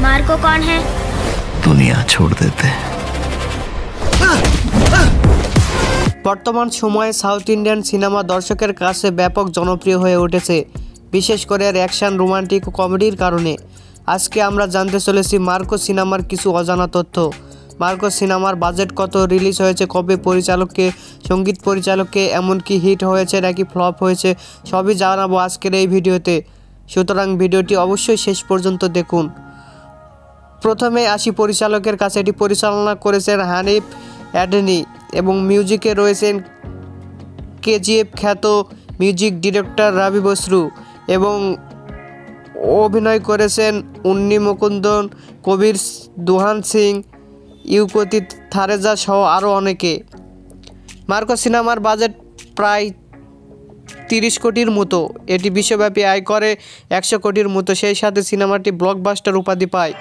Marco कौन है? दुनिया छोड़ देते हैं। বর্তমান সময়ে সাউথ ইন্ডিয়ান সিনেমা দর্শকের কাছে ব্যাপক জনপ্রিয় হয়ে উঠেছে, বিশেষ করে অ্যাকশন, রোমান্টিক ও কমেডির কারণে। আজকে আমরা জানতে চলেছি মার্কো সিনেমার কিছু অজানা তথ্য। মার্কো সিনেমার বাজেট কত, রিলিজ হয়েছে কবে, পরিচালককে, সঙ্গীত পরিচালককে, এমনকি হিট হয়েছে নাকি ফ্লপ হয়েছে, সবই জানাবো আজকের এই ভিডিওতে। সুতরাং ভিডিওটি অবশ্যই শেষ পর্যন্ত দেখুন। প্রথমে আসি পরিচালকের কাছে। এটি পরিচালনা করেছেন হানিফ অ্যাডনি এবং মিউজিকে রয়েছেন কেজিএফ খ্যাত মিউজিক ডিরেক্টর রবি বসু এবং অভিনয় করেছেন উন্নি মুকুন্দন, কবির দুহান সিং, ইউকতি থারেজা সহ আরও অনেকে। মার্কো সিনেমার বাজেট প্রায় 30 কোটির মতো। এটি বিশ্বব্যাপী আয় করে 100 কোটির মতো। সেই সাথে সিনেমাটি ব্লকবাস্টার উপাধি পায়।